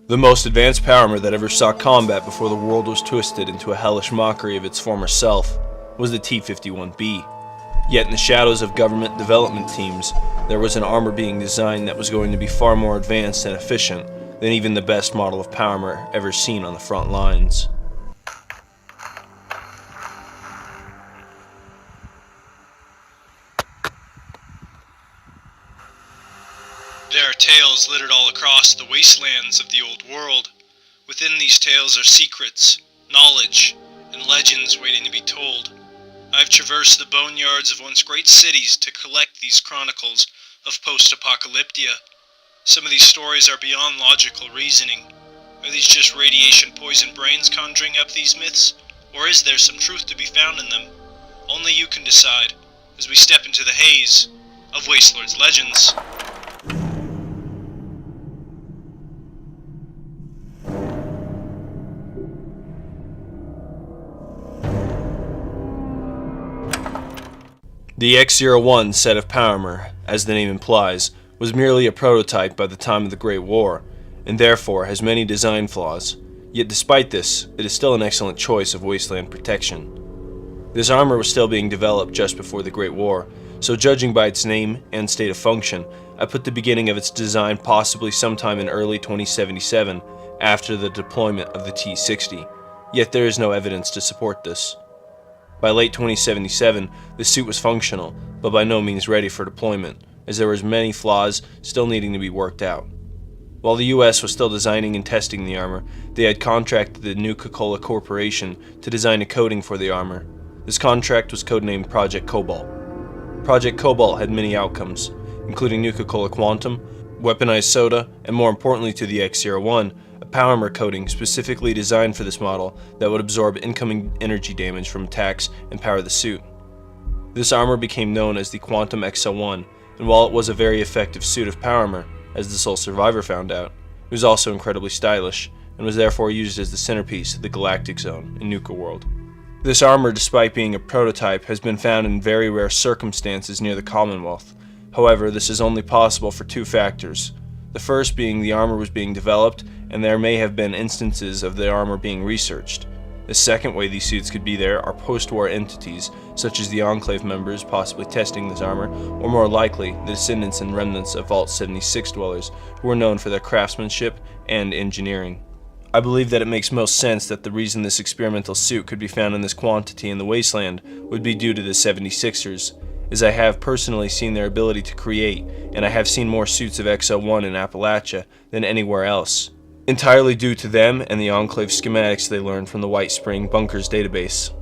The most advanced power armor that ever saw combat before the world was twisted into a hellish mockery of its former self was the T-51B. Yet in the shadows of government development teams, there was an armor being designed that was going to be far more advanced and efficient than even the best model of power armor ever seen on the front lines. There are tales littered all across the wastelands of the old world. Within these tales are secrets, knowledge, and legends waiting to be told. I've traversed the boneyards of once great cities to collect these chronicles of post-apocalyptia. Some of these stories are beyond logical reasoning. Are these just radiation-poisoned brains conjuring up these myths, or is there some truth to be found in them? Only you can decide, as we step into the haze of Wastelord's legends. The X-01 set of power armor, as the name implies, was merely a prototype by the time of the Great War, and therefore has many design flaws. Yet despite this, it is still an excellent choice of wasteland protection. This armor was still being developed just before the Great War, so judging by its name and state of function, I put the beginning of its design possibly sometime in early 2077, after the deployment of the T-60. Yet there is no evidence to support this. By late 2077, the suit was functional, but by no means ready for deployment, as there was many flaws still needing to be worked out. While the US was still designing and testing the armor, they had contracted the Nuka-Cola Corporation to design a coating for the armor. This contract was codenamed Project Cobalt. Project Cobalt had many outcomes, including Nuka-Cola Quantum, weaponized soda, and more importantly to the X-01, a power armor coating specifically designed for this model that would absorb incoming energy damage from attacks and power the suit. This armor became known as the Quantum X-01, and while it was a very effective suit of power armor, as the sole survivor found out, it was also incredibly stylish, and was therefore used as the centerpiece of the Galactic Zone in Nuka World. This armor, despite being a prototype, has been found in very rare circumstances near the Commonwealth. However, this is only possible for two factors. The first being the armor was being developed, and there may have been instances of the armor being researched. The second way these suits could be there are post-war entities, such as the Enclave members possibly testing this armor, or more likely, the descendants and remnants of Vault 76 dwellers, who were known for their craftsmanship and engineering. I believe that it makes most sense that the reason this experimental suit could be found in this quantity in the wasteland would be due to the 76ers, as I have personally seen their ability to create, and I have seen more suits of X-01 in Appalachia than anywhere else, entirely due to them and the Enclave schematics they learned from the White Spring Bunker's database.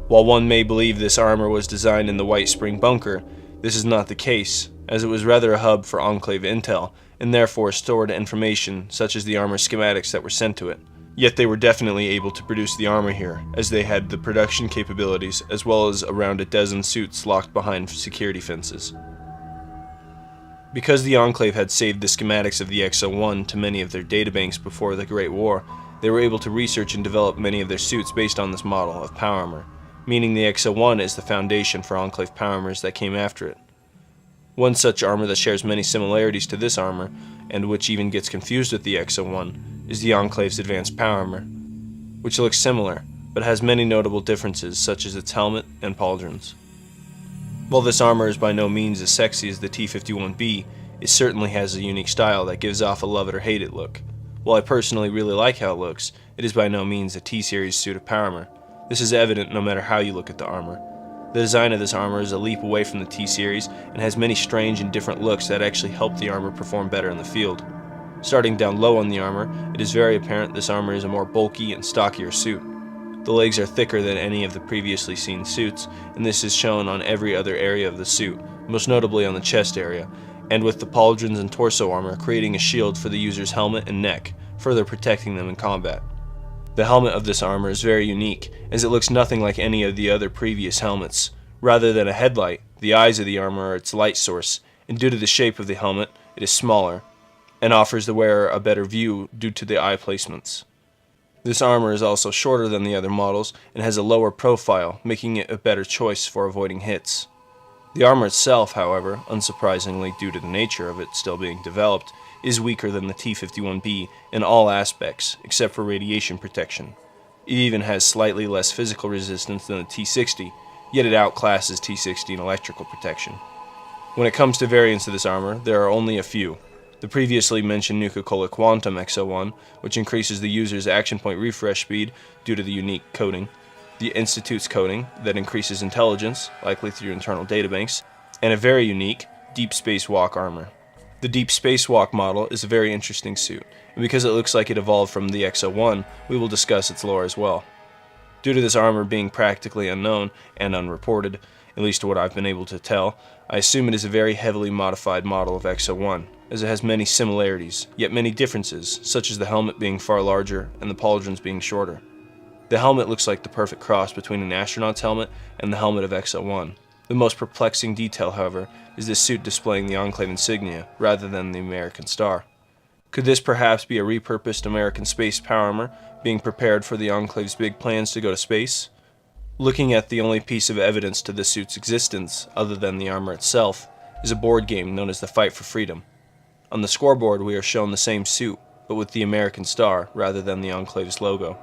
While one may believe this armor was designed in the White Spring Bunker, this is not the case, as it was rather a hub for Enclave intel, and therefore stored information such as the armor schematics that were sent to it. Yet they were definitely able to produce the armor here, as they had the production capabilities as well as around a dozen suits locked behind security fences. Because the Enclave had saved the schematics of the X-01 to many of their databanks before the Great War, they were able to research and develop many of their suits based on this model of power armor, meaning the X-01 is the foundation for Enclave power armors that came after it. One such armor that shares many similarities to this armor, and which even gets confused with the X-01, is the Enclave's advanced power armor, which looks similar, but has many notable differences such as its helmet and pauldrons. While this armor is by no means as sexy as the T-51B, it certainly has a unique style that gives off a love it or hate it look. While I personally really like how it looks, it is by no means a T-Series suit of power armor. This is evident no matter how you look at the armor. The design of this armor is a leap away from the T-Series and has many strange and different looks that actually help the armor perform better in the field. Starting down low on the armor, it is very apparent this armor is a more bulky and stockier suit. The legs are thicker than any of the previously seen suits, and this is shown on every other area of the suit, most notably on the chest area, and with the pauldrons and torso armor creating a shield for the user's helmet and neck, further protecting them in combat. The helmet of this armor is very unique, as it looks nothing like any of the other previous helmets. Rather than a headlight, the eyes of the armor are its light source, and due to the shape of the helmet, it is smaller, and offers the wearer a better view due to the eye placements. This armor is also shorter than the other models and has a lower profile, making it a better choice for avoiding hits. The armor itself, however, unsurprisingly due to the nature of it still being developed, is weaker than the T-51B in all aspects except for radiation protection. It even has slightly less physical resistance than the T-60, yet it outclasses T-60 in electrical protection. When it comes to variants of this armor, there are only a few. The previously mentioned Nuka-Cola Quantum X-01, which increases the user's action point refresh speed due to the unique coding. The Institute's coding, that increases intelligence, likely through internal databanks. And a very unique Deep Space Walk armor. The Deep Space Walk model is a very interesting suit, and because it looks like it evolved from the X-01, we will discuss its lore as well. Due to this armor being practically unknown and unreported, at least to what I've been able to tell, I assume it is a very heavily modified model of X-01, as it has many similarities, yet many differences, such as the helmet being far larger and the pauldrons being shorter. The helmet looks like the perfect cross between an astronaut's helmet and the helmet of X-01. The most perplexing detail, however, is this suit displaying the Enclave insignia rather than the American star. Could this perhaps be a repurposed American space power armor being prepared for the Enclave's big plans to go to space? Looking at the only piece of evidence to this suit's existence, other than the armor itself, is a board game known as the Fight for Freedom. On the scoreboard we are shown the same suit, but with the American star rather than the Enclave's logo.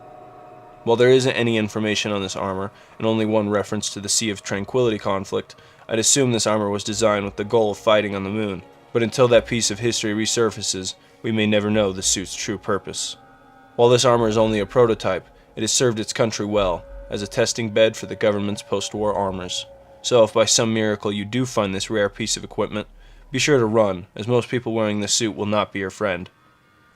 While there isn't any information on this armor, and only one reference to the Sea of Tranquility conflict, I'd assume this armor was designed with the goal of fighting on the moon, but until that piece of history resurfaces, we may never know the suit's true purpose. While this armor is only a prototype, it has served its country well, as a testing bed for the government's post-war armors. So if by some miracle you do find this rare piece of equipment, be sure to run, as most people wearing this suit will not be your friend.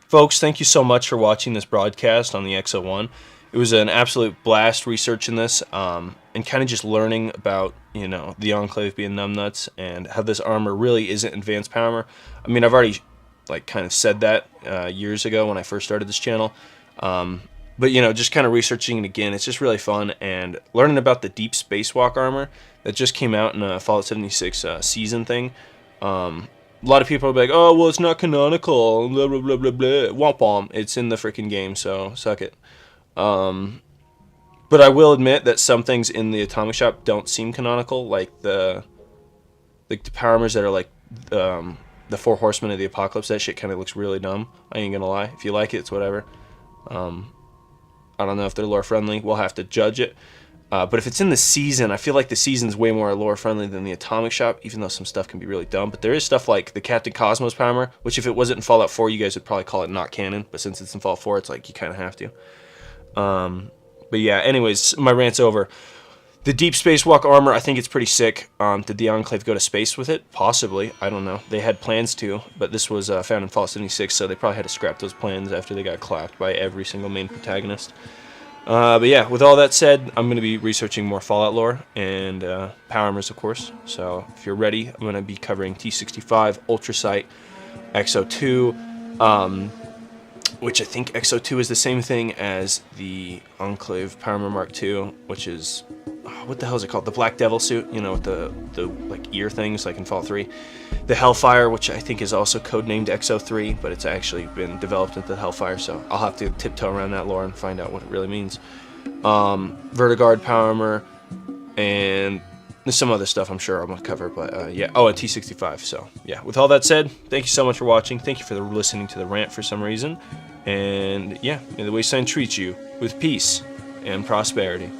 Folks, thank you so much for watching this broadcast on the X-01. It was an absolute blast researching this, and kind of just learning about, the Enclave being numbnuts, and how this armor really isn't advanced power armor. I mean, I've already, kind of said that years ago when I first started this channel. But, just kind of researching it again, it's just really fun, and learning about the Deep Spacewalk armor that just came out in a Fallout 76 season thing. A lot of people are like, oh, well, it's not canonical, blah, blah, blah, blah, blah. Womp womp. It's in the freaking game, so suck it. But I will admit that some things in the Atomic Shop don't seem canonical, like the power armors that are like the Four Horsemen of the Apocalypse. That shit kind of looks really dumb. I ain't gonna lie. If you like it, it's whatever. I don't know if they're lore friendly. We'll have to judge it. But if it's in the season, I feel like the season's way more lore friendly than the Atomic Shop, even though some stuff can be really dumb. But there is stuff like the Captain Cosmos power armor, which if it wasn't in Fallout 4, you guys would probably call it not canon. But since it's in Fallout 4, it's like you kind of have to. But yeah, anyways, my rant's over. The Deep Spacewalk armor, I think it's pretty sick. Did the Enclave go to space with it? Possibly. I don't know. They had plans to, but this was found in Fallout 76, so they probably had to scrap those plans after they got clapped by every single main protagonist. But yeah, with all that said, I'm going to be researching more Fallout lore and power armors, of course. So if you're ready, I'm going to be covering T65, Ultrasight, X-02, which I think X-02 is the same thing as the Enclave Power Armor Mark II, which is, what the hell is it called? The Black Devil suit, with the like ear things like in Fallout 3. The Hellfire, which I think is also codenamed X-03, but it's actually been developed into the Hellfire, so I'll have to tiptoe around that lore and find out what it really means. Vertigard Power Armor, and there's some other stuff I'm sure I'm going to cover, but yeah. Oh, and T65, so yeah. With all that said, thank you so much for watching. Thank you for listening to the rant for some reason. And yeah, may the Wasteland treat you with peace and prosperity.